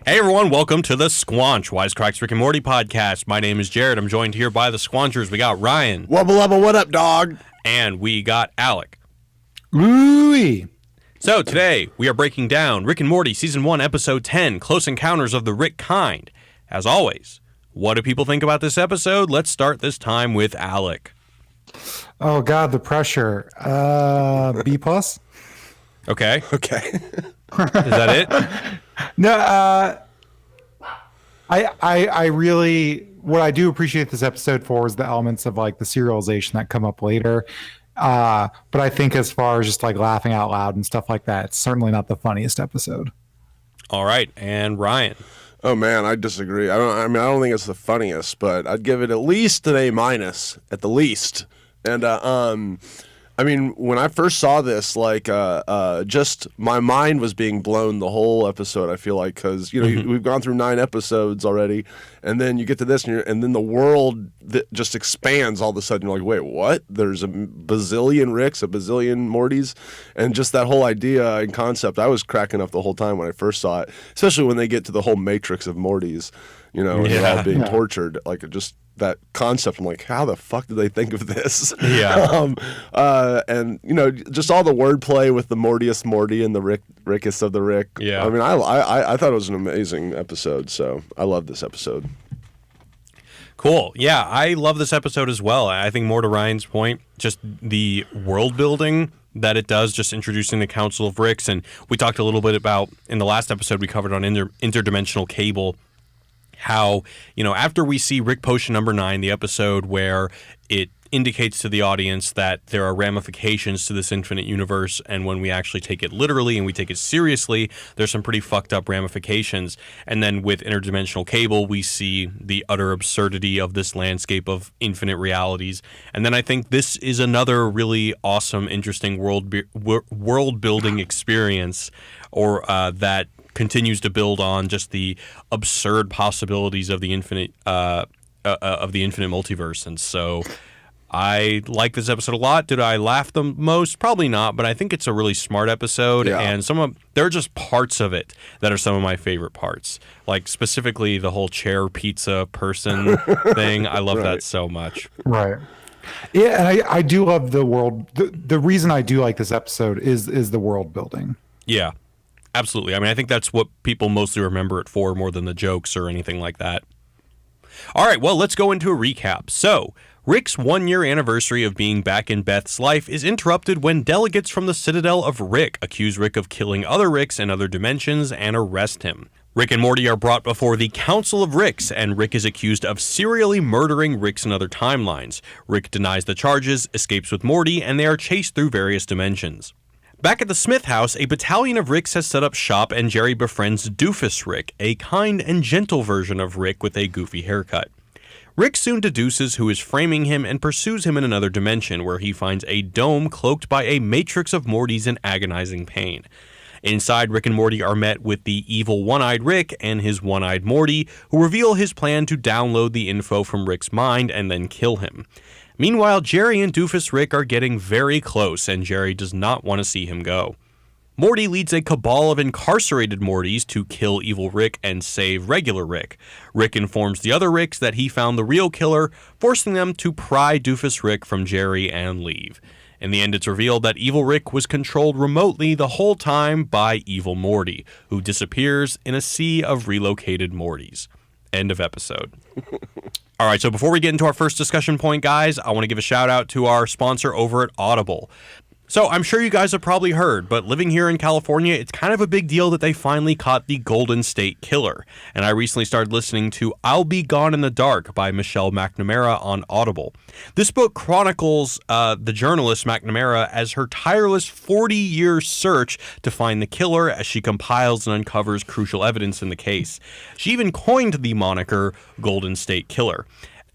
Hey everyone, welcome to the Squanch, Wisecrack's Rick and Morty podcast. My name is Jared. I'm joined here by the Squanchers. We got Ryan. Wubba lubba, what up, dog? And we got Alec. Ooh-wee. So today, we are breaking down Rick and Morty Season 1, Episode 10, Close Encounters of the Rick Kind. As always, what do people think about this episode? Let's start this time with Alec. Oh, God, the pressure. B+. Okay. Okay. Is that it? No, I really, what I do appreciate this episode for is the elements of like the serialization that come up later. But I think as far as just like laughing out loud and stuff like that, it's certainly not the funniest episode. All right. And Ryan. Oh man, I disagree. I don't think it's the funniest, but I'd give it at least an A- at the least. And I mean, when I first saw this, like, just my mind was being blown the whole episode, I feel like, because, you know, we've gone through 9 episodes already, and then you get to this, and then the world that just expands all of a sudden. You're like, wait, what? There's a bazillion Ricks, a bazillion Mortys, and just that whole idea and concept, I was cracking up the whole time when I first saw it, especially when they get to the whole matrix of Mortys, you know, and they're all being tortured, like, just that concept. I'm like, how the fuck did they think of this? Yeah. And you know, just all the wordplay with the Mortiest Morty and the Rickest of the Rick. Yeah. I mean, I thought it was an amazing episode. So I love this episode. Cool. Yeah, I love this episode as well. I think more to Ryan's point, just the world building that it does, just introducing the Council of Ricks. And we talked a little bit about, in the last episode we covered on interdimensional cable, how, you know, after we see Rick Potion number 9, the episode where it indicates to the audience that there are ramifications to this infinite universe, and when we actually take it literally and we take it seriously, there's some pretty fucked up ramifications. And then with interdimensional cable, we see the utter absurdity of this landscape of infinite realities. And then I think this is another really awesome, interesting world building experience, or that continues to build on just the absurd possibilities of the infinite multiverse. And so I like this episode a lot. Did I laugh the most? Probably not, but I think it's a really smart episode. Yeah. And there are just parts of it that are some of my favorite parts. Like specifically the whole chair pizza person thing. I love that so much. Right. Yeah, and I do love the world. The reason I do like this episode is the world building. Yeah. Absolutely. I mean, I think that's what people mostly remember it for, more than the jokes or anything like that. All right, well, let's go into a recap. So, Rick's 1-year anniversary of being back in Beth's life is interrupted when delegates from the Citadel of Rick accuse Rick of killing other Ricks in other dimensions and arrest him. Rick and Morty are brought before the Council of Ricks, and Rick is accused of serially murdering Ricks in other timelines. Rick denies the charges, escapes with Morty, and they are chased through various dimensions. Back at the Smith house, a battalion of Ricks has set up shop, and Jerry befriends Doofus Rick, a kind and gentle version of Rick with a goofy haircut. Rick soon deduces who is framing him and pursues him in another dimension, where he finds a dome cloaked by a matrix of Mortys in agonizing pain. Inside, Rick and Morty are met with the evil One-Eyed Rick and his One-Eyed Morty, who reveal his plan to download the info from Rick's mind and then kill him. Meanwhile, Jerry and Doofus Rick are getting very close, and Jerry does not want to see him go. Morty leads a cabal of incarcerated Mortys to kill evil Rick and save regular Rick. Rick informs the other Ricks that he found the real killer, forcing them to pry Doofus Rick from Jerry and leave. In the end, it's revealed that evil Rick was controlled remotely the whole time by evil Morty, who disappears in a sea of relocated Mortys. End of episode. All right, so before we get into our first discussion point, guys, I want to give a shout out to our sponsor over at Audible. So I'm sure you guys have probably heard, but living here in California, it's kind of a big deal that they finally caught the Golden State Killer. And I recently started listening to I'll Be Gone in the Dark by Michelle McNamara on Audible. This book chronicles the journalist McNamara as her tireless 40-year search to find the killer as she compiles and uncovers crucial evidence in the case. She even coined the moniker Golden State Killer.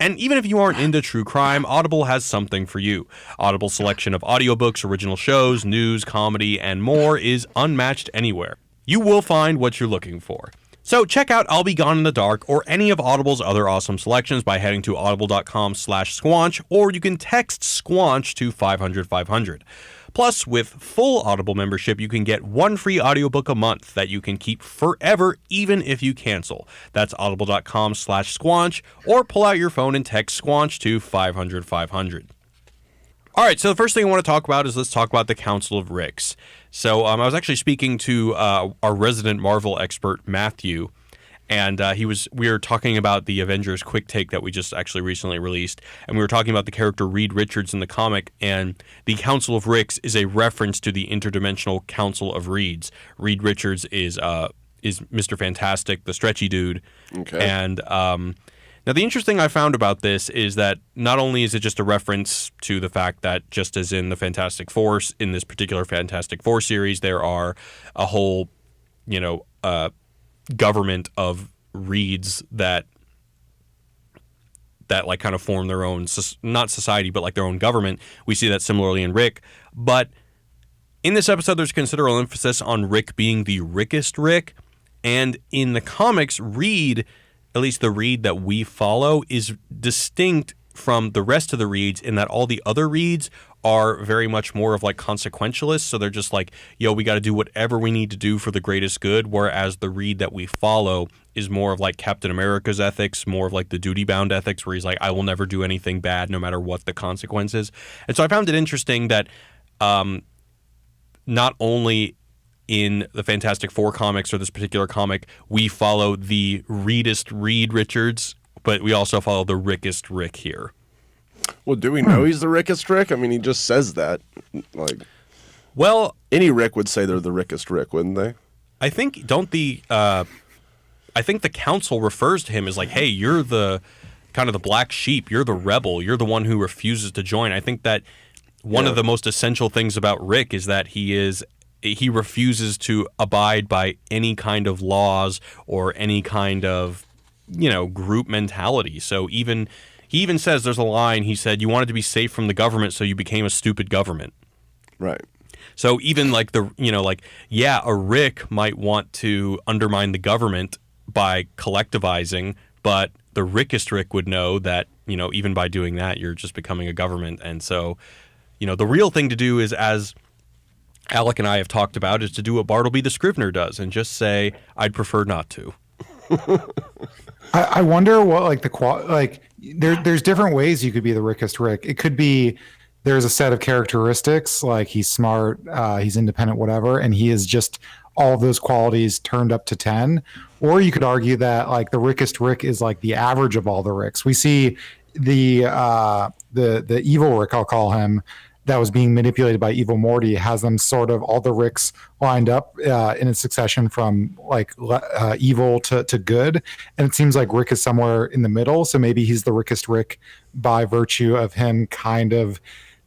And even if you aren't into true crime, Audible has something for you. Audible's selection of audiobooks, original shows, news, comedy, and more is unmatched anywhere. You will find what you're looking for. So check out I'll Be Gone in the Dark or any of Audible's other awesome selections by heading to audible.com/squanch, or you can text Squanch to 500-500. Plus, with full Audible membership, you can get one free audiobook a month that you can keep forever, even if you cancel. That's audible.com/Squanch, or pull out your phone and text Squanch to 500-500. All right, so the first thing I want to talk about is let's talk about the Council of Ricks. So I was actually speaking to our resident Marvel expert, Matthew, and we were talking about the Avengers Quick Take that we just actually recently released, and we were talking about the character Reed Richards in the comic, and the Council of Ricks is a reference to the interdimensional Council of Reeds. Reed Richards is Mr. Fantastic, the stretchy dude, Okay. And now, the interesting I found about this is that not only is it just a reference to the fact that just as in the Fantastic Four, in this particular Fantastic Four series, there are a whole, government of reeds that like kind of form their own, not society, but like their own government. We see that similarly in Rick. But in this episode, there's considerable emphasis on Rick being the Rickest Rick. And in the comics, Reed, at least the Reed that we follow, is distinct from the rest of the Reeds in that all the other Reeds are very much more of like consequentialists. So they're just like, yo, we got to do whatever we need to do for the greatest good. Whereas the Reed that we follow is more of like Captain America's ethics, more of like the duty-bound ethics, where he's like, I will never do anything bad no matter what the consequences. And so I found it interesting that not only in the Fantastic Four comics or this particular comic, we follow the Reedest Reed Richards, but we also follow the Rickest Rick here. Well, do we know he's the Rickest Rick? I mean, he just says that. Like, well, any Rick would say they're the Rickest Rick, wouldn't they? I think I think the council refers to him as like, hey, you're the kind of the black sheep, you're the rebel, you're the one who refuses to join. I think that one of the most essential things about Rick is that he refuses to abide by any kind of laws or any kind of, group mentality. So he even says, there's a line, he said, you wanted to be safe from the government, so you became a stupid government. Right. So even like a Rick might want to undermine the government by collectivizing, but the Rickest Rick would know that, even by doing that, you're just becoming a government. And so, the real thing to do is, as Alec and I have talked about, is to do what Bartleby the Scrivener does and just say, I'd prefer not to. I wonder what there's different ways you could be the Rickest Rick. It could be there's a set of characteristics, like he's smart, he's independent, whatever, and he is just all of those qualities turned up to 10. Or you could argue that like the Rickest Rick is like the average of all the Ricks. We see the evil Rick, I'll call him, that was being manipulated by evil Morty, has them sort of all the Ricks lined up in a succession from like evil to good. And it seems like Rick is somewhere in the middle. So maybe he's the Rickest Rick by virtue of him kind of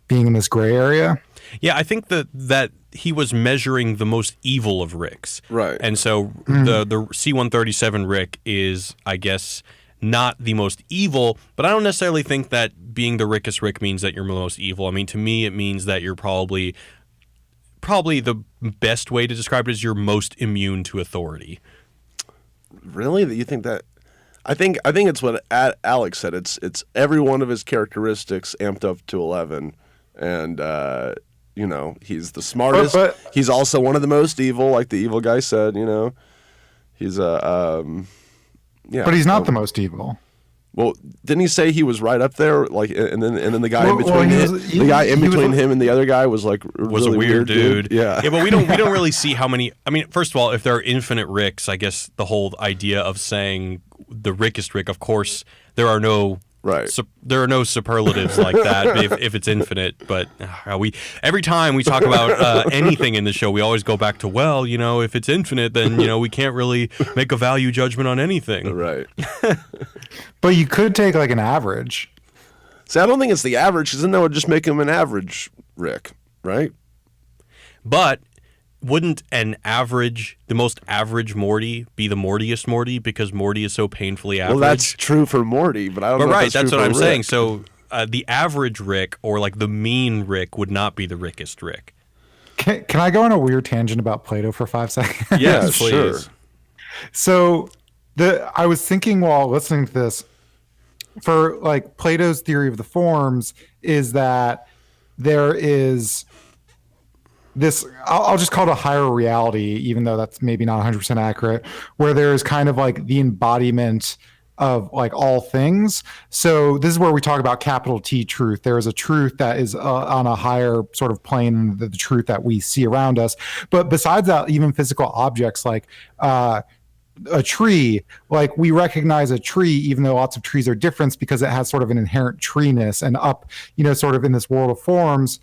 being in this gray area. Yeah, I think that he was measuring the most evil of Ricks. Right. And so the C-137 Rick is, I guess, not the most evil, but I don't necessarily think that being the Rickest Rick means that you're the most evil. I mean, to me, it means that you're probably the best way to describe it is you're most immune to authority. Really? That you think that? I think it's what Alec said. It's every one of his characteristics amped up to 11, and he's the smartest. But he's also one of the most evil, like the evil guy said. He's yeah, but he's not the most evil. Well, didn't he say he was right up there? Like, and then the guy in between him and the other guy was like was really a weird dude. Yeah, but we don't really see how many. I mean, first of all, if there are infinite Ricks, I guess the whole idea of saying the Rickest Rick, of course, there are no. Right. There are no superlatives like that if it's infinite. But every time we talk about anything in the show, we always go back to, well, if it's infinite, then, we can't really make a value judgment on anything. Right. But you could take like an average. See, I don't think it's the average, because then that would just make him an average Rick, right? But wouldn't the most average Morty be the Mortiest Morty because Morty is so painfully average? Well, that's true for Morty, but I don't know if that's true what for I'm Rick. saying. So the average Rick or like the mean Rick would not be the Rickest Rick. Can I go on a weird tangent about Plato for 5 seconds? Yes, please. Sure. So I was thinking while listening to this, for like Plato's theory of the forms is that there is this, I'll just call it a higher reality, even though that's maybe not 100% accurate, where there's kind of like the embodiment of like all things. So this is where we talk about capital T truth. There is a truth that is on a higher sort of plane than the truth that we see around us. But besides that, even physical objects like a tree, like we recognize a tree, even though lots of trees are different, because it has sort of an inherent treeness, and up, sort of in this world of forms,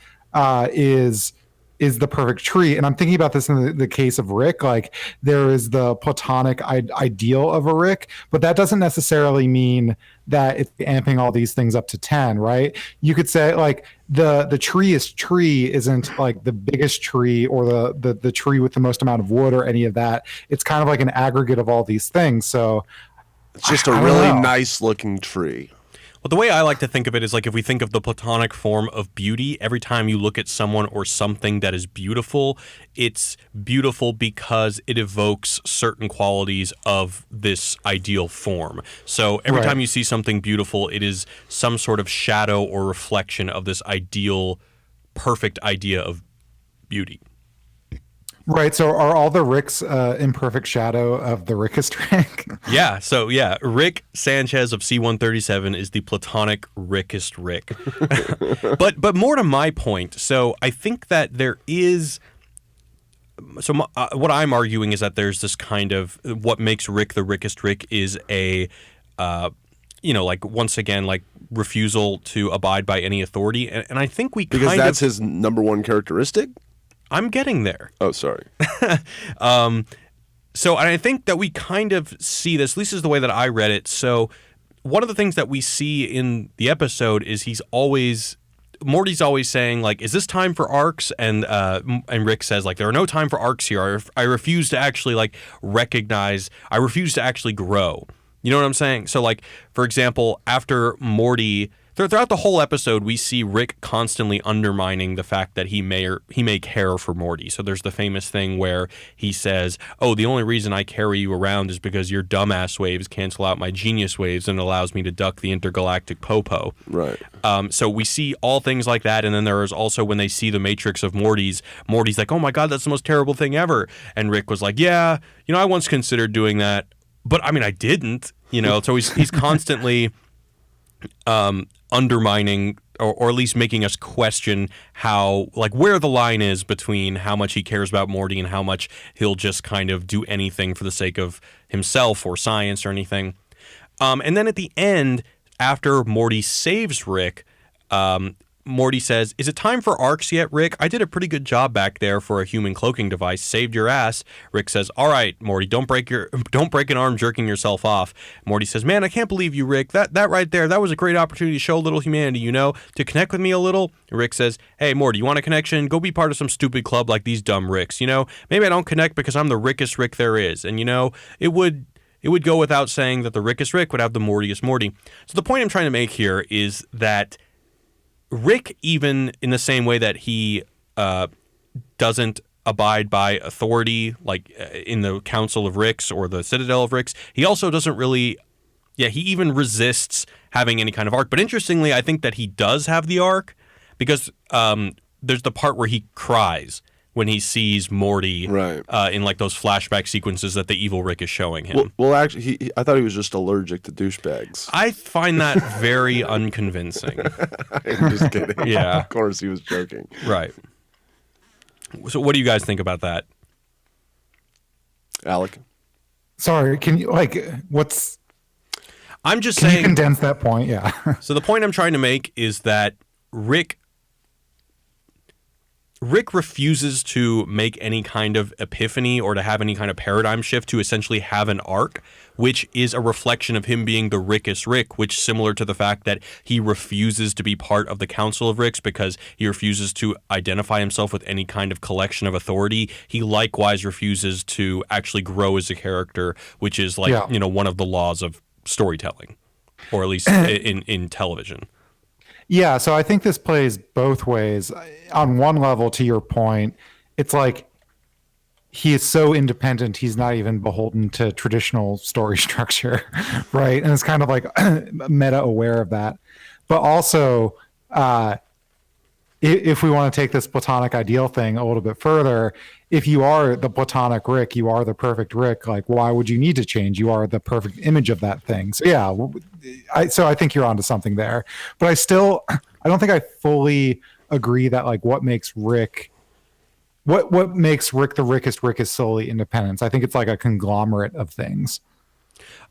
is the perfect tree. And I'm thinking about this in the case of Rick. Like there is the platonic ideal of a Rick, but that doesn't necessarily mean that it's amping all these things up to 10, right? You could say like the treeiest tree isn't like the biggest tree or the tree with the most amount of wood or any of that. It's kind of like an aggregate of all these things. So it's just a really nice looking tree. Well, the way I like to think of it is like if we think of the platonic form of beauty, every time you look at someone or something that is beautiful, it's beautiful because it evokes certain qualities of this ideal form. So every time you see something beautiful, it is some sort of shadow or reflection of this ideal, perfect idea of beauty. Right. So are all the Ricks imperfect shadow of the Rickest Rick? Yeah. So yeah, Rick Sanchez of C137 is the platonic Rickest Rick. but more to my point. So I think that there is. So what I'm arguing is that there's this kind of what makes Rick the Rickest Rick is a, like once again like refusal to abide by any authority, and I think because that's his number one characteristic. I'm getting there. Oh, sorry. So I think that we kind of see this, at least is the way that I read it. So one of the things that we see in the episode is Morty's always saying, like, is this time for arcs? And Rick says, like, there are no time for arcs here. I refuse to actually, like, I refuse to actually grow. You know what I'm saying? So, like, for example, after Morty... Throughout the whole episode, we see Rick constantly undermining the fact that he may care for Morty. So there's the famous thing where he says, "Oh, the only reason I carry you around is because your dumbass waves cancel out my genius waves and allows me to duck the intergalactic popo." Right. So we see all things like that, and then there is also when they see the matrix of Morty's like, "Oh my god, that's the most terrible thing ever." And Rick was like, "Yeah, I once considered doing that, but I mean, I didn't." So he's constantly undermining or at least making us question how, like, where the line is between how much he cares about Morty and how much he'll just kind of do anything for the sake of himself or science or anything. And then at the end, after Morty saves Rick, Morty says, "Is it time for arcs yet, Rick? I did a pretty good job back there for a human cloaking device. Saved your ass." Rick says, "All right, Morty, don't break an arm jerking yourself off." Morty says, "Man, I can't believe you, Rick. That right there, that was a great opportunity to show a little humanity, to connect with me a little." Rick says, "Hey, Morty, you want a connection? Go be part of some stupid club like these dumb Ricks. Maybe I don't connect because I'm the Rickest Rick there is." And it would go without saying that the Rickest Rick would have the Mortiest Morty. So the point I'm trying to make here is that Rick, even in the same way that he doesn't abide by authority, like in the Council of Ricks or the Citadel of Ricks, he also doesn't really, he even resists having any kind of arc. But interestingly, I think that he does have the arc because there's the part where he cries when he sees Morty in like those flashback sequences that the evil Rick is showing him. Well, actually, I thought he was just allergic to douchebags. I find that very unconvincing. I'm just kidding. Yeah. Of course he was joking. Right. So what do you guys think about that? Alec? Sorry, can you, I'm just saying... saying... Can you condense that point? Yeah. So the point I'm trying to make is that Rick refuses to make any kind of epiphany or to have any kind of paradigm shift to essentially have an arc, which is a reflection of him being the Rickest Rick, which similar to the fact that he refuses to be part of the Council of Ricks because he refuses to identify himself with any kind of collection of authority. He likewise refuses to actually grow as a character, which is like, one of the laws of storytelling, or at least in television. Yeah, so I think this plays both ways. On one level, to your point, it's like he is so independent, he's not even beholden to traditional story structure, right? And it's kind of like meta aware of that. But also, if we want to take this platonic ideal thing a little bit further, if you are the platonic Rick, you are the perfect Rick. Like, why would you need to change? You are the perfect image of that thing. So yeah, I think you're onto something there. But I don't think I fully agree that like what makes Rick the Rickest Rick is solely independence. I think it's like a conglomerate of things.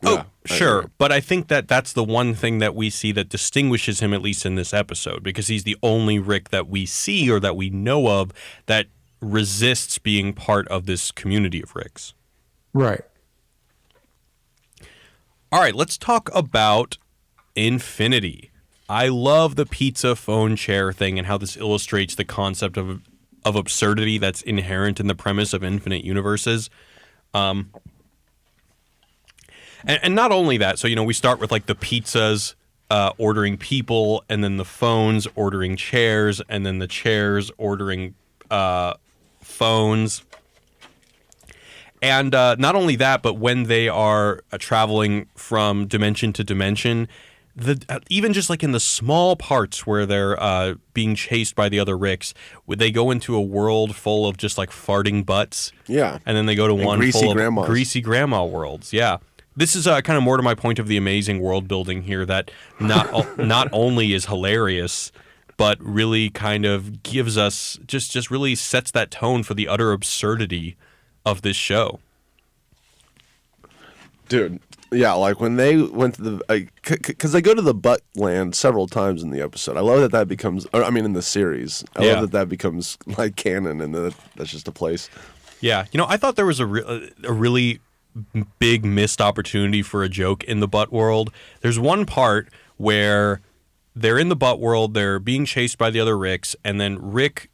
Oh, sure. But I think that that's the one thing that we see that distinguishes him, at least in this episode, because he's the only Rick that we see or that we know of that resists being part of this community of Ricks. Right. All right, let's talk about Infinity. I love the pizza phone chair thing and how this illustrates the concept of absurdity that's inherent in the premise of infinite universes. And not only that, so, we start with like the pizzas ordering people, and then the phones ordering chairs, and then the chairs ordering phones. And not only that, but when they are traveling from dimension to dimension, even just like in the small parts where they're being chased by the other Ricks, they go into a world full of just like farting butts. Yeah. And then they go to one full of greasy grandma worlds. Yeah. This is kind of more to my point of the amazing world building here that not only is hilarious, but really kind of gives us, just really sets that tone for the utter absurdity of this show. Dude, yeah, like when they went to the... Because they go to the butt land several times in the episode. I love that becomes... in the series. I love that becomes like canon, and that's just a place. Yeah, I thought there was a really big missed opportunity for a joke in the butt world. There's one part where they're in the butt world, they're being chased by the other Ricks, and then Rick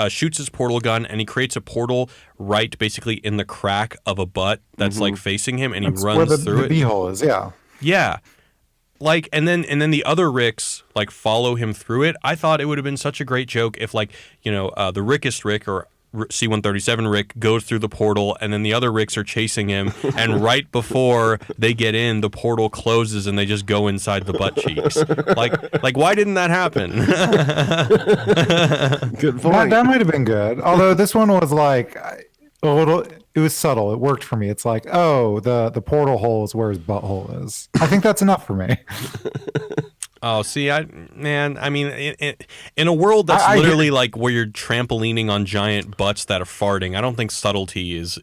shoots his portal gun, and he creates a portal right basically in the crack of a butt that's like facing him, and he runs through it. The beehole is, yeah. Yeah. Like, and then the other Ricks like follow him through it. I thought it would have been such a great joke if the Rickest Rick or C-137 Rick goes through the portal, and then the other Ricks are chasing him, and right before they get in, the portal closes and they just go inside the butt cheeks. Like why didn't that happen? Good point. That might have been good. Although this one was like a little, it was subtle. It worked for me. It's like, oh, the portal hole is where his butthole is. I think that's enough for me. Oh, see, in a world that's literally like where you're trampolining on giant butts that are farting, I don't think subtlety is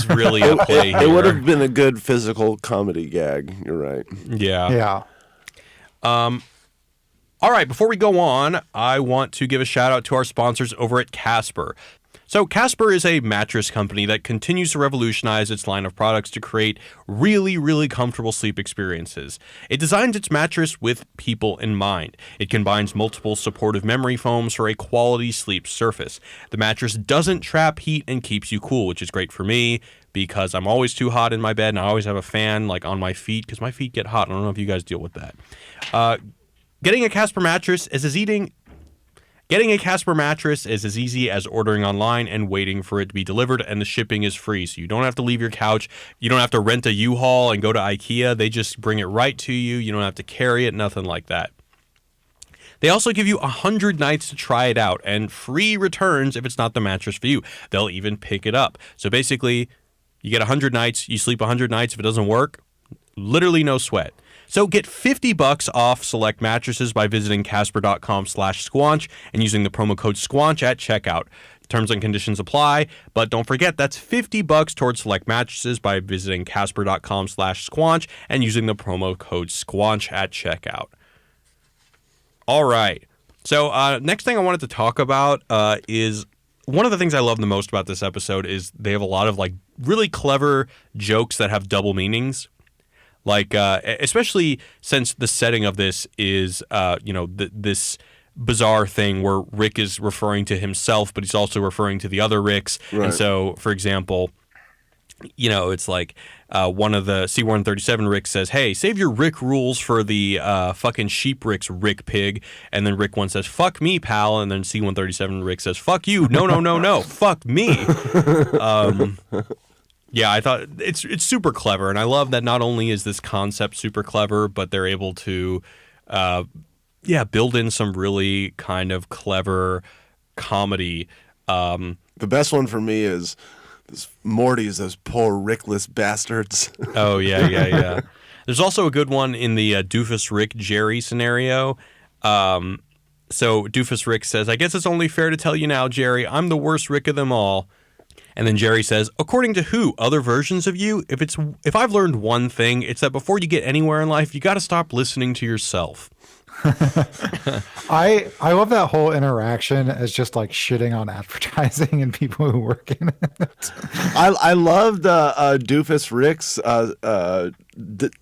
really a play here. It would have been a good physical comedy gag. You're right. Yeah. Yeah. All right, before we go on, I want to give a shout out to our sponsors over at Casper. So Casper is a mattress company that continues to revolutionize its line of products to create really, really comfortable sleep experiences. It designs its mattress with people in mind. It combines multiple supportive memory foams for a quality sleep surface. The mattress doesn't trap heat and keeps you cool, which is great for me because I'm always too hot in my bed, and I always have a fan like on my feet because my feet get hot. I don't know if you guys deal with that. Getting a Casper mattress is as easy as ordering online and waiting for it to be delivered, and the shipping is free. So you don't have to leave your couch. You don't have to rent a U-Haul and go to IKEA. They just bring it right to you. You don't have to carry it, nothing like that. They also give you 100 nights to try it out and free returns if it's not the mattress for you. They'll even pick it up. So basically, you get 100 nights, you sleep 100 nights. If it doesn't work, literally no sweat. So get $50 off select mattresses by visiting casper.com/squanch and using the promo code squanch at checkout. Terms and conditions apply, but don't forget that's $50 towards select mattresses by visiting casper.com/squanch and using the promo code squanch at checkout. All right. So next thing I wanted to talk about is one of the things I love the most about this episode is they have a lot of like really clever jokes that have double meanings. Like, especially since the setting of this is, this bizarre thing where Rick is referring to himself, but he's also referring to the other Ricks. Right. And so, for example, it's like one of the C-137 Ricks says, hey, save your Rick rules for the fucking sheep Rick's Rick pig. And then Rick 1 says, fuck me, pal. And then C-137 Rick says, fuck you. No, fuck me. Yeah, I thought it's super clever, and I love that not only is this concept super clever, but they're able to, build in some really kind of clever comedy. The best one for me is Morty's, those poor Rickless bastards. Oh, yeah. There's also a good one in the Doofus Rick Jerry scenario. So Doofus Rick says, I guess it's only fair to tell you now, Jerry, I'm the worst Rick of them all. And then Jerry says, according to who? Other versions of you? If I've learned one thing, it's that before you get anywhere in life, you got to stop listening to yourself. I love that whole interaction as just like shitting on advertising and people who work in it. I loved Doofus Rick's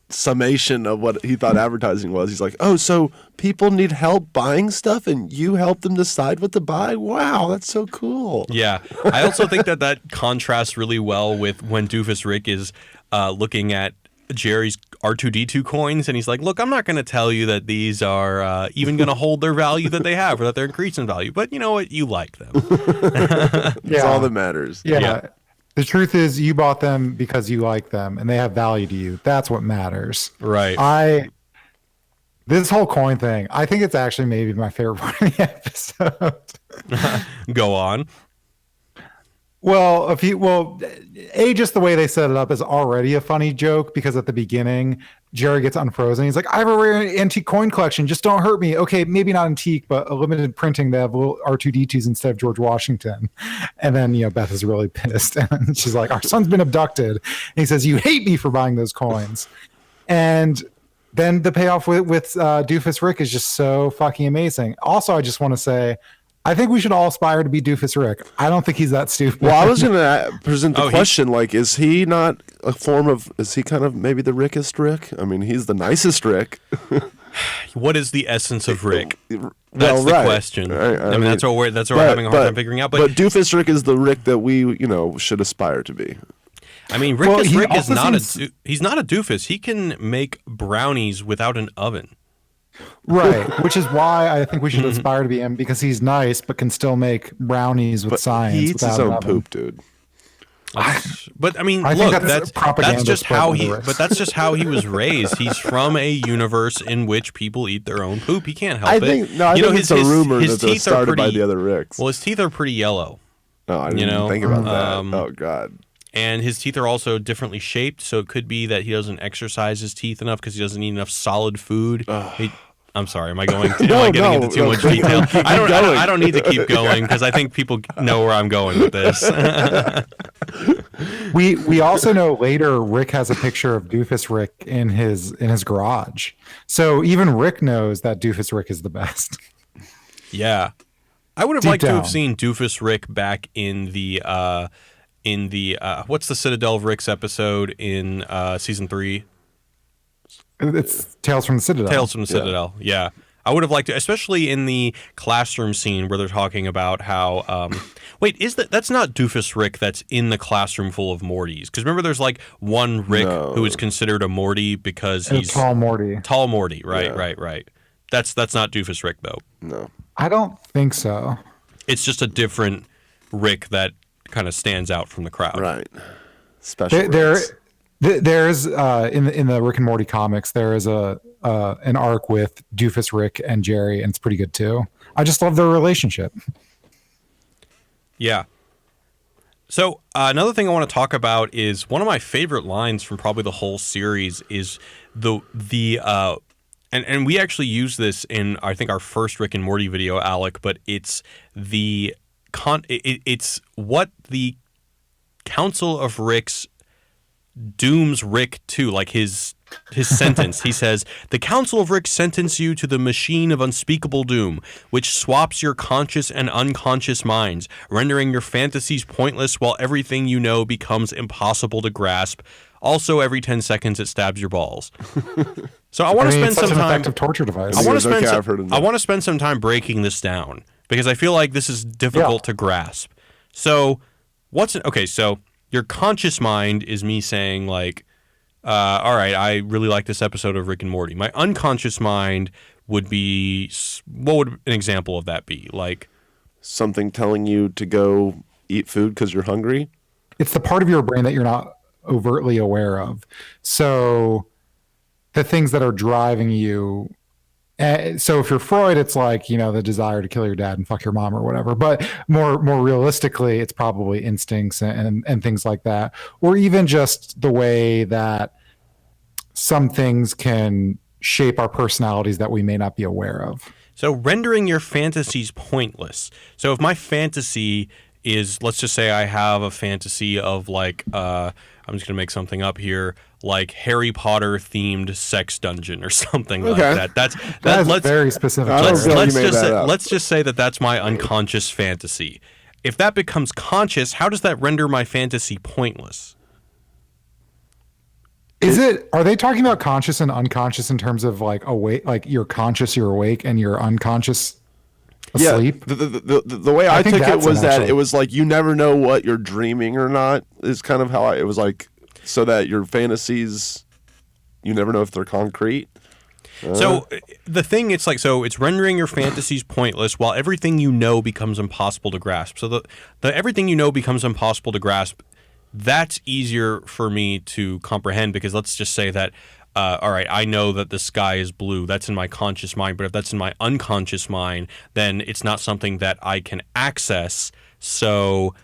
summation of what he thought advertising was. He's like, oh, so people need help buying stuff and you help them decide what to buy? Wow, that's so cool. Yeah. I also think that contrasts really well with when Doofus Rick is looking at Jerry's R2-D2 coins, and he's like, look, I'm not going to tell you that these are even going to hold their value that they have or that they're increasing value, but you know what? You like them. That's all that matters. Yeah. The truth is you bought them because you like them and they have value to you. That's what matters. Right. This whole coin thing, I think it's actually maybe my favorite part of the episode. Go on. Well, just the way they set it up is already a funny joke, because at the beginning, Jerry gets unfrozen. He's like, I have a rare antique coin collection. Just don't hurt me. Okay, maybe not antique, but a limited printing. They have little R2-D2s instead of George Washington. And then, Beth is really pissed. And she's like, our son's been abducted. And he says, you hate me for buying those coins. And then the payoff with Doofus Rick is just so fucking amazing. Also, I just want to say, I think we should all aspire to be Doofus Rick. I don't think he's that stupid. Well, I was going to present the question, is he not a form of, is he kind of maybe the Rickest Rick? I mean, he's the nicest Rick. What is the essence of Rick? That's the question. I mean, that's what we're having a hard time figuring out. But Doofus Rick is the Rick that we, should aspire to be. I mean, Rickest Rick is he's not a doofus. He can make brownies without an oven. Right, which is why I think we should aspire to be him, because he's nice but can still make brownies with science. He eats his own poop, dude. But I mean, look, that's just how he was raised. He's from a universe in which people eat their own poop. He can't help it. I think it's a rumor that they're started by the other Ricks. Well, his teeth are pretty yellow. Oh, I didn't think about that. Oh God. And his teeth are also differently shaped, so it could be that he doesn't exercise his teeth enough because he doesn't eat enough solid food. I'm sorry. Am I getting into too much detail? I don't need to keep going because I think people know where I'm going with this. We also know later Rick has a picture of Doofus Rick in his garage, so even Rick knows that Doofus Rick is the best. Yeah, I would have liked to have seen Doofus Rick back in the what's the Citadel of Rick's episode in season 3? It's Tales from the Citadel. Tales from the Citadel, yeah. I would have liked to, especially in the classroom scene where they're talking about how. Wait, that's not Doofus Rick that's in the classroom full of Mortys? Because remember, there's like one Rick who is considered a Morty because he's tall Morty. Tall Morty, right. That's not Doofus Rick though. No, I don't think so. It's just a different Rick that kind of stands out from the crowd, right? Special. There's in the Rick and Morty comics, there is an arc with Doofus Rick and Jerry, and it's pretty good too. I just love their relationship. Yeah. So another thing I want to talk about is one of my favorite lines from probably the whole series is and we actually use this in I think our first Rick and Morty video, Alec, but it's it's what the Council of Ricks dooms Rick to, like his sentence. He says, the Council of Rick sentence you to the machine of unspeakable doom, which swaps your conscious and unconscious minds, rendering your fantasies pointless while everything you know becomes impossible to grasp. Also, every 10 seconds, it stabs your balls. So I want to spend some time. Effective torture device. I want to spend some time breaking this down because I feel like this is difficult to grasp. So so your conscious mind is me saying like, all right, I really like this episode of Rick and Morty. My unconscious mind would be, what would an example of that be? Like something telling you to go eat food because you're hungry? It's the part of your brain that you're not overtly aware of. So the things that are driving you So if you're Freud, it's like, the desire to kill your dad and fuck your mom or whatever. But more realistically, it's probably instincts and things like that, or even just the way that some things can shape our personalities that we may not be aware of. So rendering your fantasies pointless. So if my fantasy is, let's just say I have a fantasy of like, I'm just going to make something up here, like Harry Potter themed sex dungeon or something like that. That's very specific. Let's just say that that's my unconscious fantasy. If that becomes conscious, how does that render my fantasy pointless? Are they talking about conscious and unconscious in terms of like awake, like you're conscious, you're awake, and you're unconscious asleep? Yeah, the way I took it was that it was like you never know what you're dreaming or not is kind of how it was like, so that your fantasies, you never know if they're concrete. So the thing, it's like, so it's rendering your fantasies pointless while everything you know becomes impossible to grasp. So the everything you know becomes impossible to grasp. That's easier for me to comprehend because let's just say that, all right, I know that the sky is blue. That's in my conscious mind. But if that's in my unconscious mind, then it's not something that I can access. So,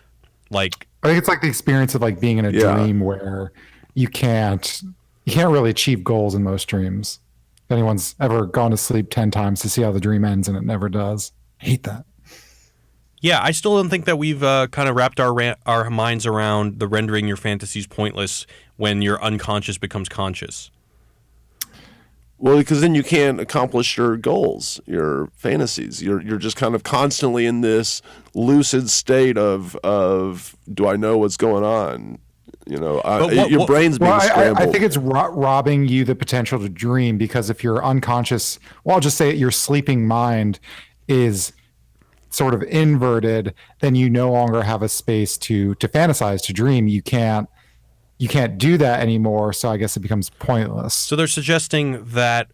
like, I think it's like the experience of like being in a dream where you can't really achieve goals in most dreams. If anyone's ever gone to sleep 10 times to see how the dream ends and it never does. I hate that. Yeah, I still don't think that we've kind of wrapped our minds around the rendering your fantasies pointless when your unconscious becomes conscious. Well, because then you can't accomplish your goals, your fantasies. You're just kind of constantly in this lucid state of do I know what's going on? Your brain's being scrambled. I think it's robbing you the potential to dream because if your unconscious, well, I'll just say your sleeping mind is sort of inverted, then you no longer have a space to fantasize, to dream. You can't do that anymore, so I guess it becomes pointless. So they're suggesting that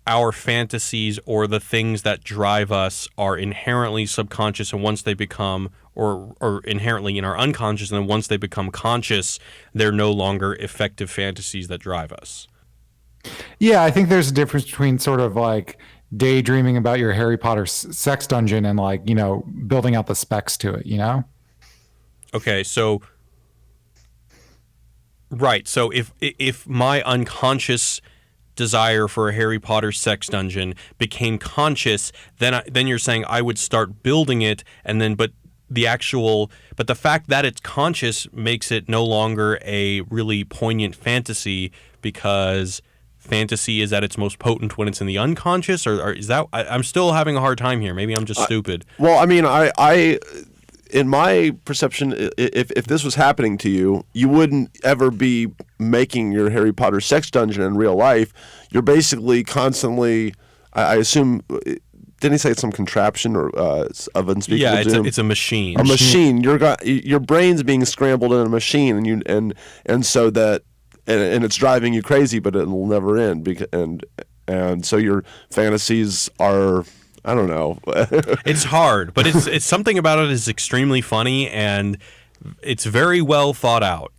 our fantasies or the things that drive us are inherently subconscious, and once they become or inherently in our unconscious, and then once they become conscious, they're no longer effective fantasies that drive us. Yeah, I think there's a difference between sort of like daydreaming about your Harry Potter sex dungeon and like, building out the specs to it, Okay, so right. So if my unconscious desire for a Harry Potter sex dungeon became conscious, then you're saying I would start building it, and then but the fact that it's conscious makes it no longer a really poignant fantasy because fantasy is at its most potent when it's in the unconscious, or is that? I'm still having a hard time here. Maybe I'm just stupid. Well, I mean, I in my perception, if this was happening to you, you wouldn't ever be making your Harry Potter sex dungeon in real life. You're basically constantly, I assume, didn't he say it's some contraption or of unspeakable doom? Yeah, it's a machine. A machine. Your brain's being scrambled in a machine, and so that. And it's driving you crazy, but it'll never end. And so your fantasies are, I don't know. It's hard, but it's something about it is extremely funny, and it's very well thought out.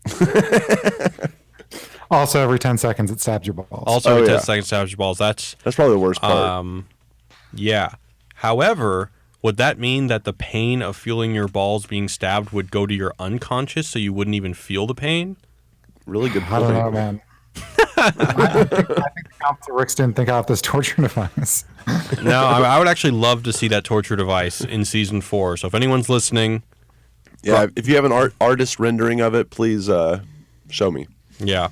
Also, every 10 seconds it stabs your balls. Also, every 10 seconds it stabs your balls. That's probably the worst part. Yeah. However, would that mean that the pain of feeling your balls being stabbed would go to your unconscious, so you wouldn't even feel the pain? Really good point. I don't know, man. I think the Council Ricks didn't think out this torture device. No, I would actually love to see that torture device in season 4. So if anyone's listening, if you have an artist rendering of it, please show me. Yeah.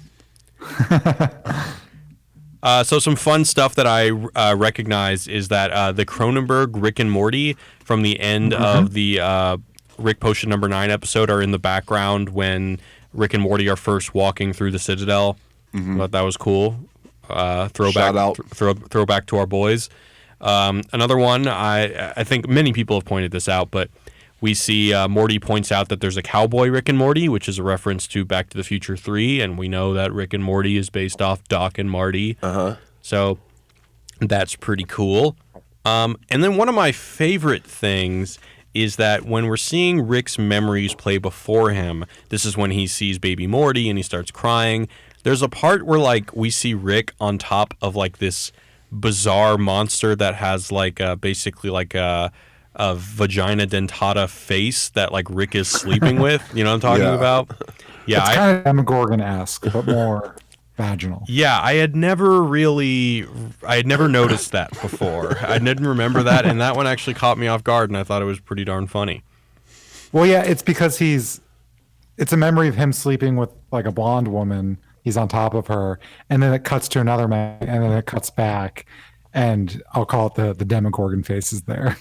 So some fun stuff that I recognized is that the Cronenberg Rick and Morty from the end of the Rick Potion number 9 episode are in the background when Rick and Morty are first walking through the Citadel. I thought that was cool. Throwback to our boys. Another one, I think many people have pointed this out, but we see Morty points out that there's a cowboy Rick and Morty, which is a reference to Back to the Future 3, and we know that Rick and Morty is based off Doc and Marty. So that's pretty cool. And then one of my favorite things is that when we're seeing Rick's memories play before him, this is when he sees baby Morty and he starts crying. There's a part where like we see Rick on top of like this bizarre monster that has like basically like a vagina dentata face that like Rick is sleeping with. You know what I'm talking about? Yeah, it's kind of Demogorgon-esque, but more vaginal. Yeah, I had never noticed that before. I didn't remember that, and that one actually caught me off guard, and I thought it was pretty darn funny. Well, yeah, it's because it's a memory of him sleeping with like a blonde woman. He's on top of her, and then it cuts to another man, and then it cuts back, and I'll call it the Demogorgon faces there.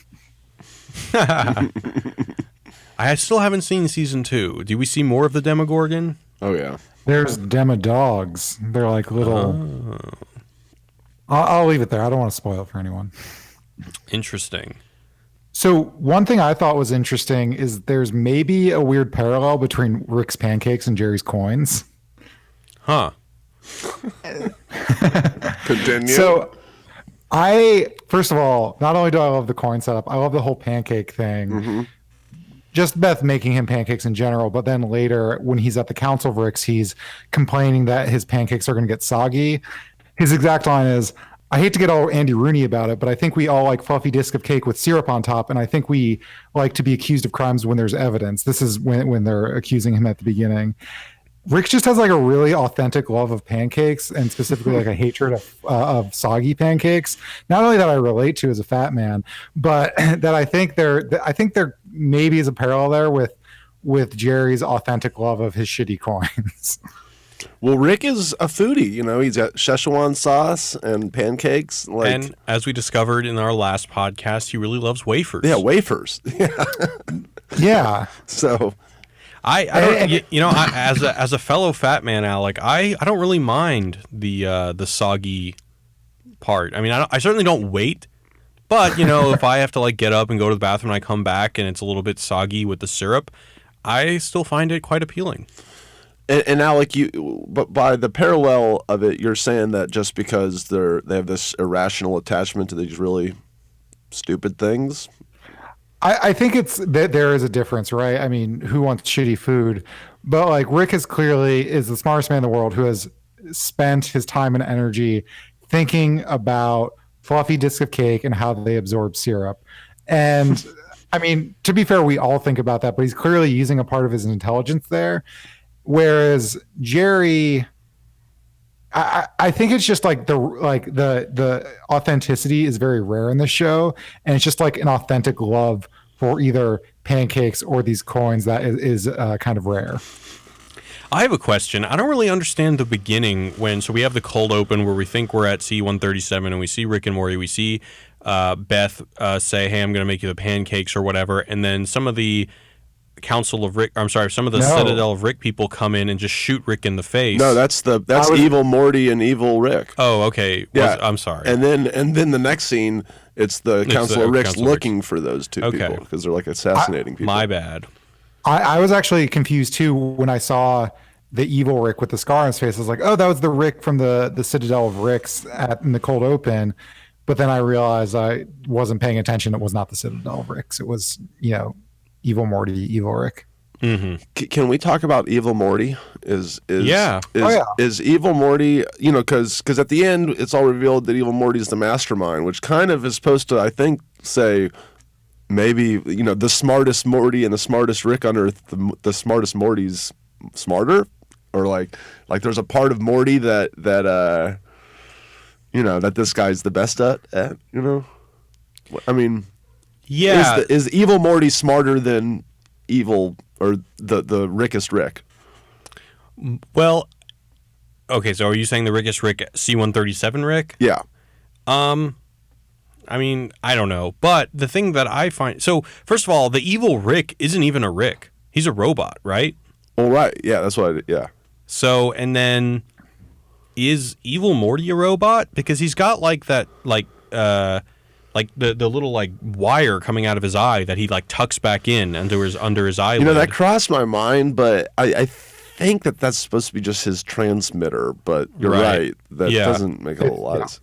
I still haven't seen season 2. Do we see more of the Demogorgon? Oh yeah. There's Demodogs. They're like little. I'll leave it there. I don't want to spoil it for anyone. Interesting. So one thing I thought was interesting is there's maybe a weird parallel between Rick's pancakes and Jerry's coins. Huh. Continue. So first of all, not only do I love the coin setup, I love the whole pancake thing. Mm-hmm. Just Beth making him pancakes in general, but then later when he's at the Council of Ricks, he's complaining that his pancakes are going to get soggy. His exact line is, I hate to get all Andy Rooney about it, but I think we all like fluffy disc of cake with syrup on top, and I think we like to be accused of crimes when there's evidence. This is when they're accusing him at the beginning. Rick just has like a really authentic love of pancakes, and specifically like a hatred of soggy pancakes. Not only that I relate to as a fat man, but that I think there maybe is a parallel there with Jerry's authentic love of his shitty coins. Well, Rick is a foodie. You know, he's got Szechuan sauce and pancakes. And as we discovered in our last podcast, he really loves wafers. Yeah, wafers. Yeah. So. I don't, as a fellow fat man, Alec, I don't really mind the soggy part. I mean, I certainly don't wait, but if I have to like get up and go to the bathroom and I come back and it's a little bit soggy with the syrup, I still find it quite appealing. And Alec, but by the parallel of it, you're saying that just because they have this irrational attachment to these really stupid things. I think it's that there is a difference, right? I mean, who wants shitty food? But like Rick is the smartest man in the world who has spent his time and energy thinking about fluffy discs of cake and how they absorb syrup. And I mean, to be fair, we all think about that, but he's clearly using a part of his intelligence there. Whereas Jerry, I think it's just like the authenticity is very rare in the show, and it's just like an authentic love for either pancakes or these coins that is kind of rare. I have a question. I don't really understand the beginning so we have the cold open where we think we're at C-137 and we see Rick and Morty. We see Beth say, "Hey, I'm going to make you the pancakes" or whatever, and then some of the Council of Rick. I'm sorry, some of the Citadel of Rick people come in and just shoot Rick in the face. No, that's evil Morty and evil Rick. Oh, okay. Yeah, I'm sorry. And then the next scene, it's the Council of Rick's looking for those two people because they're like assassinating people. My bad. I was actually confused too when I saw the evil Rick with the scar on his face. I was like, oh, that was the Rick from the Citadel of Ricks in the cold open. But then I realized I wasn't paying attention. It was not the Citadel of Ricks. It was evil Morty, evil Rick. Mm-hmm. Can we talk about evil Morty? Is evil Morty? Because at the end it's all revealed that evil Morty is the mastermind, which kind of is supposed to, I think, say maybe the smartest Morty and the smartest Rick on Earth. The smartest Morty's smarter, or like there's a part of Morty that that this guy's the best at. I mean. Yeah, is evil Morty smarter than evil or the Rickest Rick? Well, okay. So are you saying the Rickest Rick, C-137 Rick? Yeah. I mean, I don't know, but the thing that I find first of all, the evil Rick isn't even a Rick; he's a robot, right? Well, right. Yeah, that's what. Yeah. So and then is evil Morty a robot because he's got like that the little like wire coming out of his eye that he like tucks back in under his eyelid. That crossed my mind, but I think that's supposed to be just his transmitter. But you're right. That doesn't make a whole lot of sense.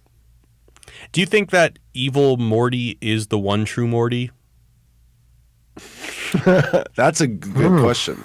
Do you think that evil Morty is the one true Morty? That's a good question.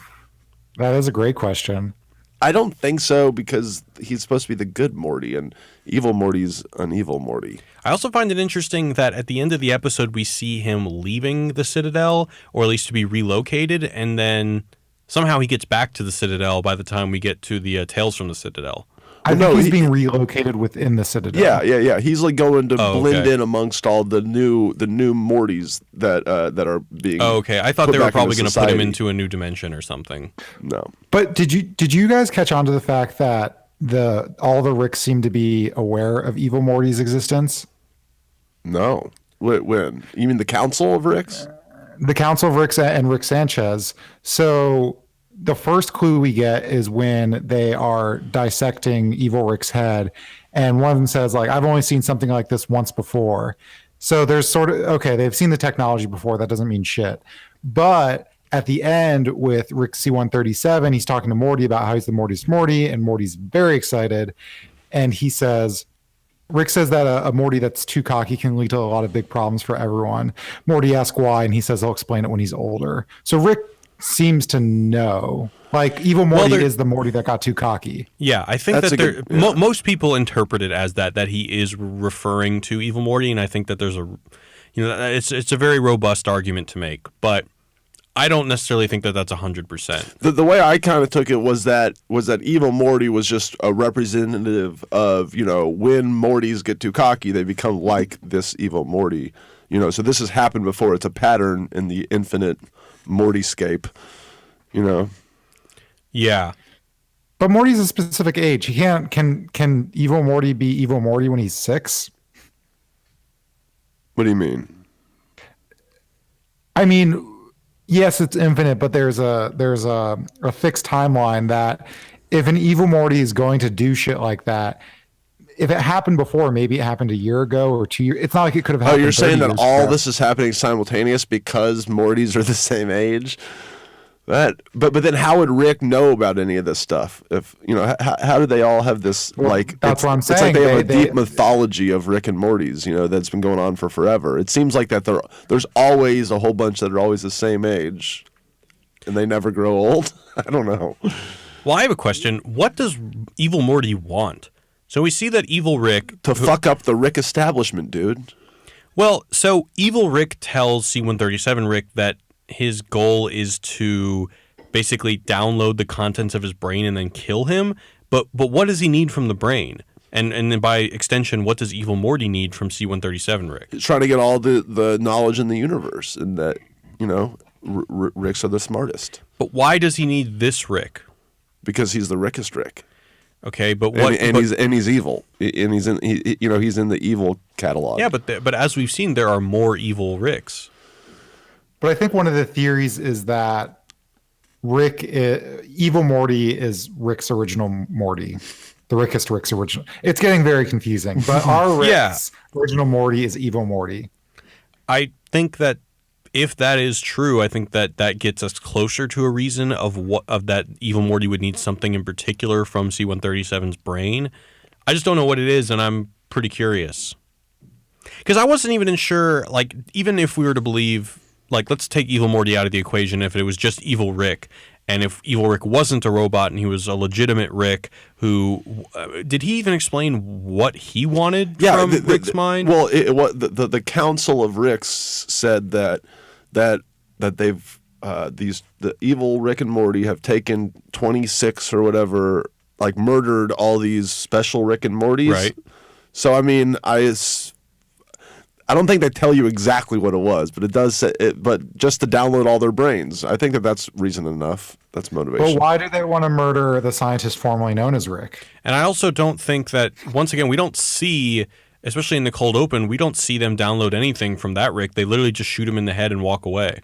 That is a great question. I don't think so, because he's supposed to be the good Morty, and evil Morty's an evil Morty. I also find it interesting that at the end of the episode, we see him leaving the Citadel, or at least to be relocated, and then somehow he gets back to the Citadel by the time we get to the Tales from the Citadel. I think he's being relocated within the Citadel. Yeah. He's like going to blend in amongst all the new Mortys that are being. Oh, okay. I thought they were probably going to put him into a new dimension or something. No. But did you guys catch on to the fact that all the Ricks seem to be aware of evil Morty's existence? No. When? You mean the Council of Ricks? The Council of Ricks and Rick Sanchez. So the first clue we get is when they are dissecting evil Rick's head, and one of them says, like, I've only seen something like this once before. So there's sort of, okay, they've seen the technology before. That doesn't mean shit. But at the end with Rick C-137, he's talking to Morty about how he's the Morty's Morty, and Morty's very excited. And he says, Rick says that a Morty that's too cocky can lead to a lot of big problems for everyone. Morty asks why, and he says he'll explain it when he's older. So Rick seems to know, like, evil Morty is the Morty that got too cocky. Yeah, I think that most people interpret it as that he is referring to evil Morty, and I think that there's it's a very robust argument to make, but I don't necessarily think that that's 100%. The way I kind of took it was that evil Morty was just a representative of, when Mortys get too cocky, they become like this evil Morty. So this has happened before. It's a pattern in the infinite Mortyscape, Yeah. But Morty's a specific age. He can evil Morty be evil Morty when he's 6? What do you mean? I mean, yes, it's infinite, but there's a fixed timeline that if an evil Morty is going to do shit like that, if it happened before, maybe it happened a year ago or 2 years. It's not like it could have happened. Oh, you're saying that all this is happening simultaneous because Mortys are the same age? But then how would Rick know about any of this stuff? If how do they all have this, that's what I'm saying. It's like they have a deep mythology of Rick and Morty's, that's been going on for forever. It seems like that there's always a whole bunch that are always the same age, and they never grow old. I don't know. Well, I have a question. What does evil Morty want? So we see that evil Rick fuck up the Rick establishment, dude. Well, so evil Rick tells C-137 Rick that his goal is to basically download the contents of his brain and then kill him. But what does he need from the brain? And then by extension, what does evil Morty need from C-137 Rick? He's trying to get all the knowledge in the universe, and that, Ricks are the smartest. But why does he need this Rick? Because he's the Rickest Rick. Okay, but what? He's evil, and he's in the evil catalog. Yeah, but as we've seen, there are more evil Ricks. But I think one of the theories is that evil Morty is Rick's original Morty, the Rickest Rick's original. It's getting very confusing, but our Rick's original Morty is evil Morty. I think that if that is true, I think that gets us closer to a reason of that evil Morty would need something in particular from C-137's brain. I just don't know what it is, and I'm pretty curious. Because I wasn't even sure, like, even if we were to believe, like, let's take evil Morty out of the equation if it was just evil Rick, and if evil Rick wasn't a robot and he was a legitimate Rick who... did he even explain what he wanted from Rick's mind? Well, the Council of Ricks said that they've the evil Rick and Morty have taken 26 or whatever, like, murdered all these special Rick and Mortys. Right. So I mean, I don't think they tell you exactly what it was, but it does say it. But just to download all their brains, I think that's reason enough. That's motivation. Well, why do they want to murder the scientist formerly known as Rick? And I also don't think that, once again, we don't see, especially in the cold open, we don't see them download anything from that Rick. They literally just shoot him in the head and walk away.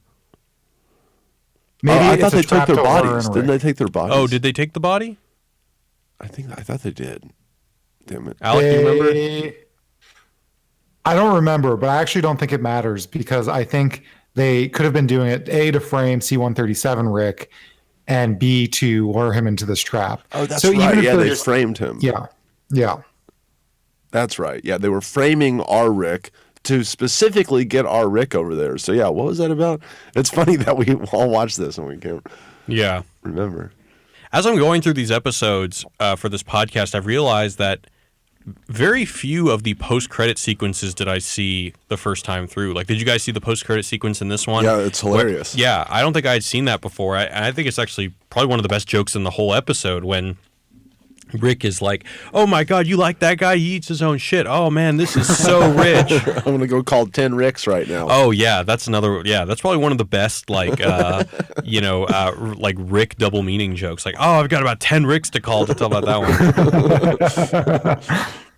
Maybe I thought they took their bodies. Didn't they take their bodies? Oh, did they take the body? I thought they did. Damn it. Alec, you remember? I don't remember, but I actually don't think it matters because I think they could have been doing it, A, to frame C-137 Rick, and B, to lure him into this trap. Oh, that's right. Yeah, they framed him. Yeah. That's right. Yeah, they were framing our Rick to specifically get our Rick over there. So, yeah, what was that about? It's funny that we all watched this and we can't remember. as I'm going through these episodes for this podcast, I've realized that very few of the post-credit sequences did I see the first time through. Like, did you guys see the post-credit sequence in this one? Yeah, it's hilarious. Yeah, I don't think I had seen that before. I think it's actually probably one of the best jokes in the whole episode when Rick is like, "Oh my God, you like that guy? He eats his own shit. Oh man, this is so rich." I'm gonna go call 10 Ricks right now. Oh yeah, that's another. Yeah, that's probably one of the best like like Rick double meaning jokes. Like, oh, I've got about 10 Ricks to call to tell about that one.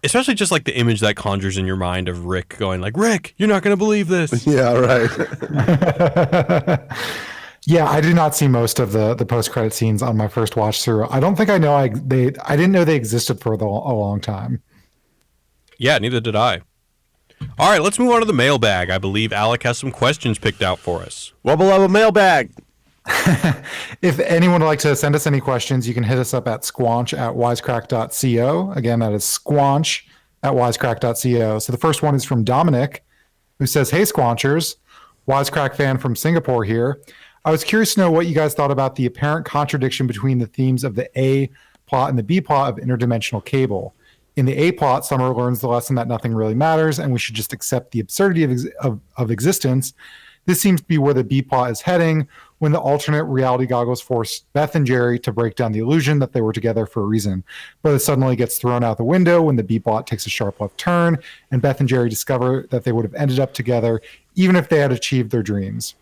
Especially just like the image that conjures in your mind of Rick going like, "Rick, you're not gonna believe this." Yeah, right. Yeah, I did not see most of the post-credit scenes on my first watch through. I don't think I know I didn't know they existed for a long time. Yeah, neither did I. All right, let's move on to the mailbag. I believe Alec has some questions picked out for us. Wubba lubba mailbag. If anyone would like to send us any questions, you can hit us up at squanch@wisecrack.co. Again, that is squanch@wisecrack.co. So the first one is from Dominic, who says, "Hey, Squanchers, Wisecrack fan from Singapore here. I was curious to know what you guys thought about the apparent contradiction between the themes of the A plot and the B plot of Interdimensional Cable. In the A plot, Summer learns the lesson that nothing really matters and we should just accept the absurdity of existence. This seems to be where the B plot is heading when the alternate reality goggles force Beth and Jerry to break down the illusion that they were together for a reason. But it suddenly gets thrown out the window when the B plot takes a sharp left turn and Beth and Jerry discover that they would have ended up together even if they had achieved their dreams.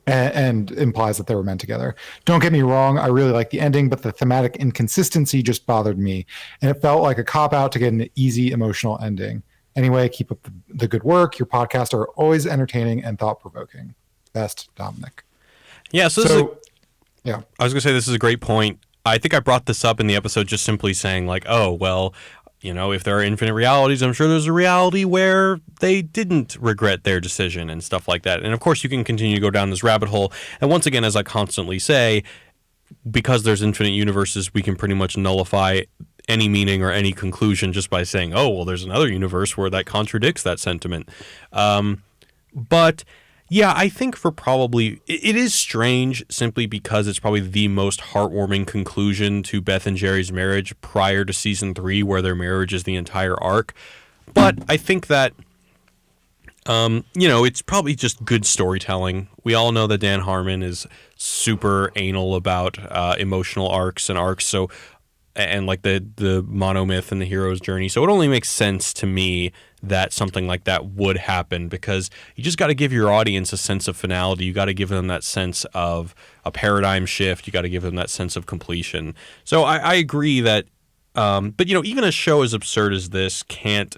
And implies that they were meant together. Don't get me wrong, I really like the ending, but the thematic inconsistency just bothered me, and it felt like a cop-out to get an easy emotional ending. Anyway, keep up the good work. Your podcasts are always entertaining and thought-provoking. Best, Dominic." Yeah, Yeah. I was going to say this is a great point. I think I brought this up in the episode just simply saying like, oh, well, you know, if there are infinite realities, I'm sure there's a reality where they didn't regret their decision and stuff like that. And of course, you can continue to go down this rabbit hole. And once again, as I constantly say, because there's infinite universes, we can pretty much nullify any meaning or any conclusion just by saying, oh, well, there's another universe where that contradicts that sentiment. But yeah, I think for probably, it is strange simply because it's probably the most heartwarming conclusion to Beth and Jerry's marriage prior to season 3, where their marriage is the entire arc. But I think that, it's probably just good storytelling. We all know that Dan Harmon is super anal about emotional arcs, and like the monomyth and the hero's journey. So it only makes sense to me that something like that would happen, because you just got to give your audience a sense of finality. You got to give them that sense of a paradigm shift. You got to give them that sense of completion. So I agree that, but even a show as absurd as this can't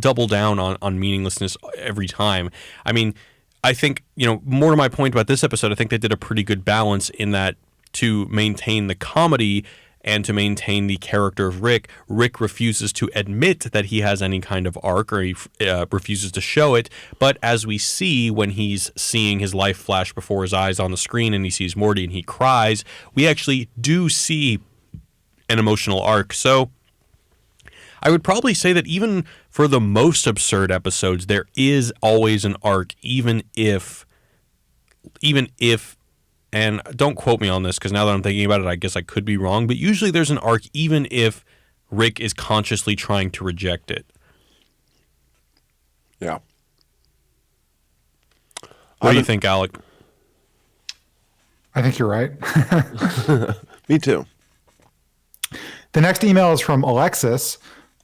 double down on meaninglessness every time. I mean, I think, more to my point about this episode, I think they did a pretty good balance in that to maintain the comedy and to maintain the character of Rick refuses to admit that he has any kind of arc, or he refuses to show it. But as we see when he's seeing his life flash before his eyes on the screen and he sees Morty and he cries, we actually do see an emotional arc. So I would probably say that even for the most absurd episodes, there is always an arc, even if, and don't quote me on this because now that I'm thinking about it, I guess I could be wrong, but usually there's an arc even if Rick is consciously trying to reject it. Yeah. What do you think, Alec? I think you're right. Me too. The next email is from Alexis,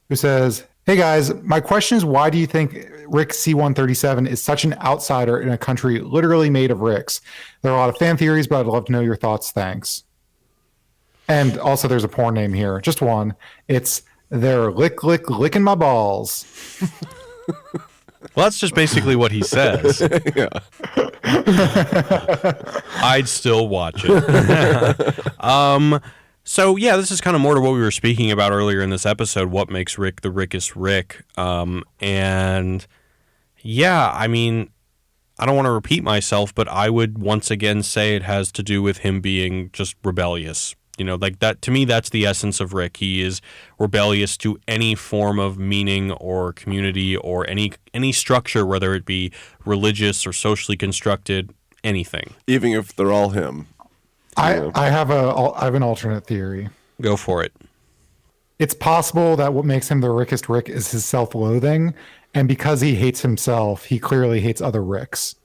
who says, "Hey guys, my question is, why do you think Rick C-137 is such an outsider in a country literally made of Ricks? There are a lot of fan theories, but I'd love to know your thoughts. Thanks." And also there's a porn name here, just one. It's "They're licking my balls." Well, that's just basically what he says. Yeah. I'd still watch it. So, yeah, this is kind of more to what we were speaking about earlier in this episode, what makes Rick the Rickest Rick. And, yeah, I mean, I don't want to repeat myself, but I would once again say it has to do with him being just rebellious. Like that, to me, that's the essence of Rick. He is rebellious to any form of meaning or community or any structure, whether it be religious or socially constructed, anything. Even if they're all him. I have an alternate theory. Go for it. It's possible that what makes him the Rickest Rick is his self-loathing, and because he hates himself, he clearly hates other Ricks.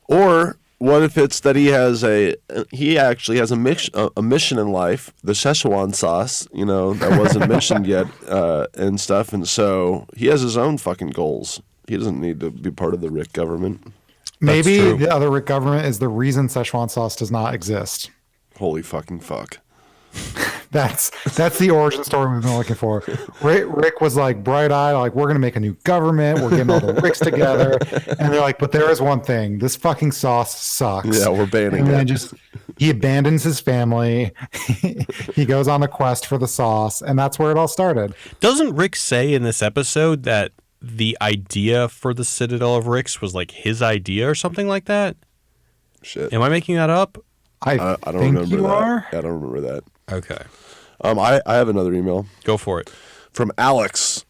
Or what if it's that he actually has a mission in life, the Szechuan sauce, that wasn't mentioned yet, and stuff, and so he has his own fucking goals. He doesn't need to be part of the Rick government. Maybe the other Rick government is the reason Szechuan sauce does not exist. Holy fucking fuck. That's the origin story we've been looking for. Rick was like bright-eyed, like, we're going to make a new government. We're getting all the Ricks together. And they're like, but there is one thing. This fucking sauce sucks. Yeah, we're banning and it. then he abandons his family. He goes on a quest for the sauce. And that's where it all started. Doesn't Rick say in this episode that the idea for the Citadel of Ricks was like his idea or something like that? Shit. Am I making that up? I don't think remember you that. are. I don't remember that. Okay. I have another email. Go for it. From Alex.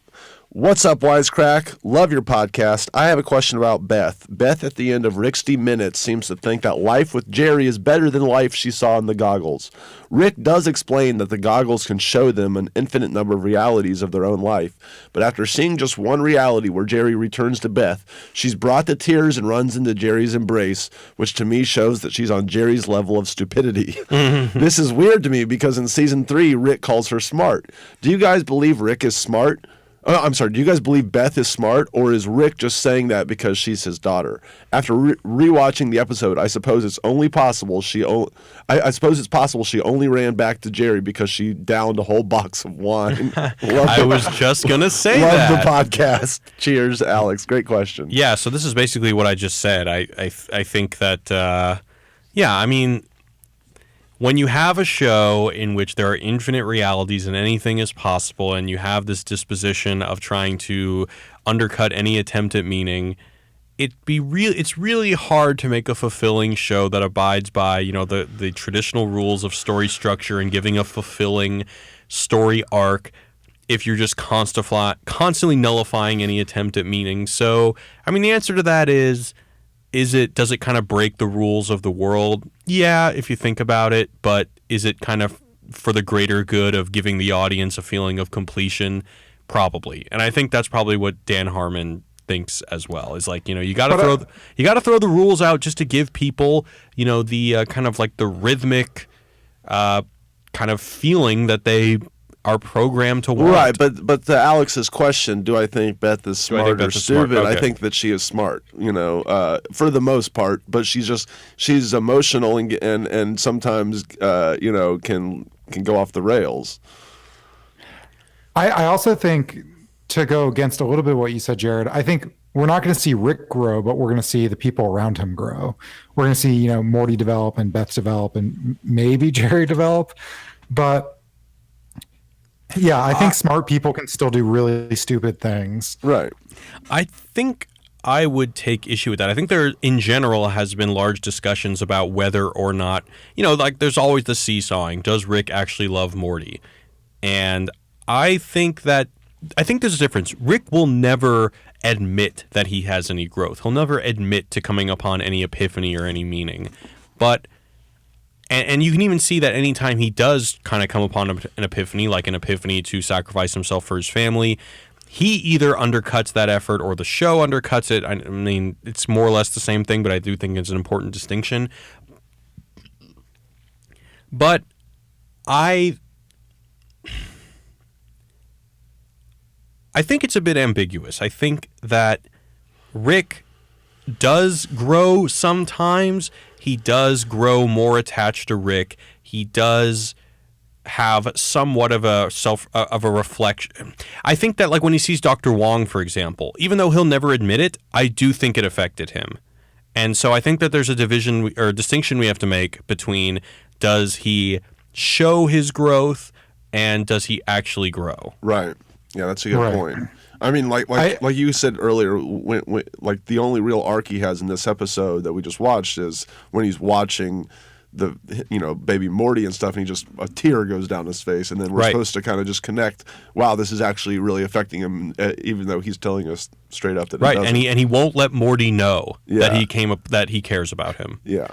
What's up, Wisecrack? Love your podcast. I have a question about Beth. Beth, at the end of Rick's minutes, seems to think that life with Jerry is better than life she saw in the goggles. Rick does explain that the goggles can show them an infinite number of realities of their own life, but after seeing just one reality where Jerry returns to Beth, she's brought to tears and runs into Jerry's embrace, which to me shows that she's on Jerry's level of stupidity. This is weird to me because in season 3, Rick calls her smart. Do you guys believe Rick is smart? I'm sorry, do you guys believe Beth is smart, or is Rick just saying that because she's his daughter? After rewatching the episode, I suppose it's possible she only ran back to Jerry because she downed a whole box of wine. I was just going to say that. Love the podcast. Cheers, Alex. Great question. Yeah, so this is basically what I just said. I think that, I mean, when you have a show in which there are infinite realities and anything is possible, and you have this disposition of trying to undercut any attempt at meaning, it's really hard to make a fulfilling show that abides by, the traditional rules of story structure and giving a fulfilling story arc if you're just constantly nullifying any attempt at meaning. So, I mean, the answer to that does it kind of break the rules of the world? Yeah, if you think about it, but is it kind of for the greater good of giving the audience a feeling of completion? Probably. And I think that's probably what Dan Harmon thinks as well. Is like, you got to throw the rules out just to give people, the kind of like the rhythmic kind of feeling that they are programmed to want. Right, but to Alex's question, do I think Beth is smart or stupid? Okay. I think that she is smart, for the most part, but she's emotional and sometimes can go off the rails. I also think, to go against a little bit of what you said, Jared, I think we're not going to see Rick grow, but we're going to see the people around him grow. We're going to see, Morty develop and Beth develop and maybe Jerry develop, but yeah, I think smart people can still do really stupid things. Right. I think I would take issue with that. I think there, in general, has been large discussions about whether or not, like there's always the seesawing. Does Rick actually love Morty? And I think there's a difference. Rick will never admit that he has any growth. He'll never admit to coming upon any epiphany or any meaning. But And you can even see that anytime he does kind of come upon an epiphany, like an epiphany to sacrifice himself for his family, he either undercuts that effort or the show undercuts it. I mean, it's more or less the same thing, but I do think it's an important distinction. But I think it's a bit ambiguous. I think that Rick does grow sometimes. He does grow more attached to Rick. He does have somewhat of a reflection. I think that, like, when he sees Dr. Wong, for example, even though he'll never admit it, I do think it affected him. And so I think that there's a division or a distinction we have to make between, does he show his growth and does he actually grow? Right. Yeah, that's a good point. I mean, like you said earlier, when like the only real arc he has in this episode that we just watched is when he's watching the baby Morty and stuff, and a tear goes down his face, and then we're supposed to kind of just connect. Wow, this is actually really affecting him, even though he's telling us straight up that it doesn't. And he won't let Morty know that he cares about him. Yeah.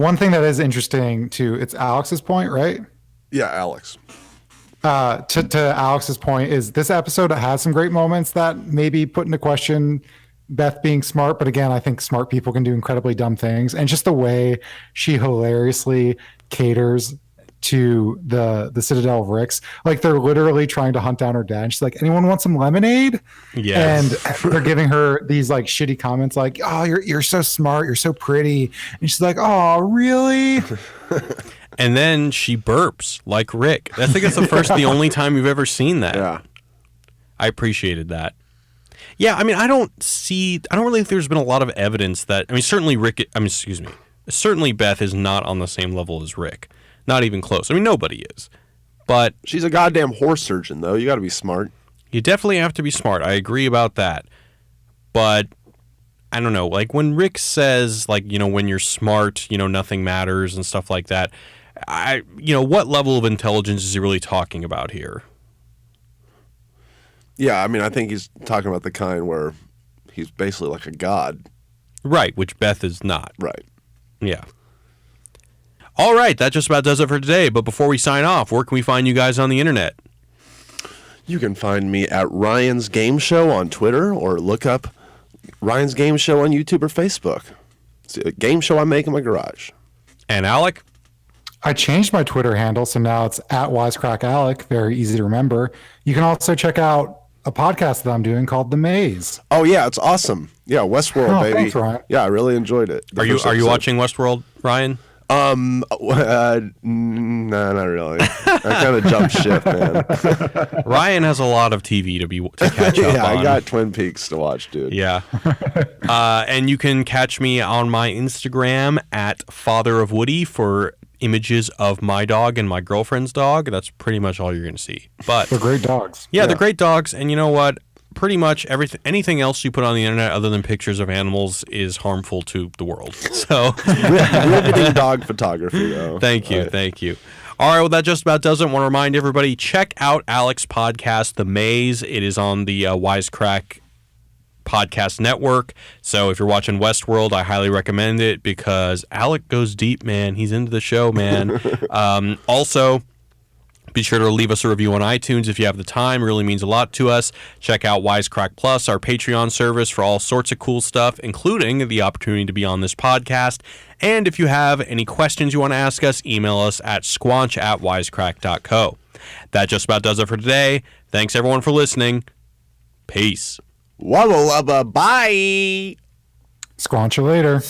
One thing that is interesting too, it's Alex's point, right? Yeah, Alex. To Alex's point, is this episode has some great moments that maybe put into question Beth being smart, but again, I think smart people can do incredibly dumb things, and just the way she hilariously caters to the Citadel of Ricks, like they're literally trying to hunt down her dad. And she's like, "Anyone want some lemonade?" Yeah, and they're giving her these like shitty comments, like, "Oh, you're so smart, you're so pretty," and she's like, "Oh, really?" And then she burps like Rick. I think it's the only time you've ever seen that. Yeah. I appreciated that. Yeah, I mean, I don't really think there's been a lot of evidence that, I mean, certainly certainly Beth is not on the same level as Rick. Not even close. I mean, nobody is. But She's a goddamn horse surgeon, though. You got to be smart. you definitely have to be smart. I agree about that. But I don't know, like when Rick says, like, when you're smart, nothing matters and stuff like that, what level of intelligence is he really talking about here? Yeah, I mean, I think he's talking about the kind where he's basically like a god. Right, which Beth is not. Right. Yeah. All right, that just about does it for today. But before we sign off, where can we find you guys on the internet? You can find me at Ryan's Game Show on Twitter, or look up Ryan's Game Show on YouTube or Facebook. It's a game show I make in my garage. And Alec? I changed my Twitter handle, so now it's at Wisecrack Alec. Very easy to remember. You can also check out a podcast that I'm doing called The Maze. Oh yeah, it's awesome. Yeah, Westworld, baby. Thanks, Ryan. Yeah, I really enjoyed it. Are you watching Westworld, Ryan? Nah, not really. I kind of jumped ship, man. Ryan has a lot of TV to catch up Yeah, on. I got Twin Peaks to watch, dude. Yeah. And you can catch me on my Instagram at Father of Woody for images of my dog and my girlfriend's dog. That's pretty much all you're going to see. But They're great dogs. yeah, they're great dogs. And you know what? Pretty much anything else you put on the internet other than pictures of animals is harmful to the world. So Riveting dog photography, though. Thank you. All right, well, that just about does it. Want to remind everybody, check out Alec's podcast, The Maze. It is on the Wisecrack podcast network. So if you're watching Westworld, I highly recommend it because Alec goes deep, man. He's into the show, man. Also, be sure to leave us a review on iTunes if you have the time. It really means a lot to us. Check out Wisecrack Plus, our Patreon service, for all sorts of cool stuff, including the opportunity to be on this podcast. And if you have any questions you want to ask us, email us at squanch@wisecrack.co. That just about does it for today. Thanks, everyone, for listening. Peace. Wubba wubba, bye. Squanch you later.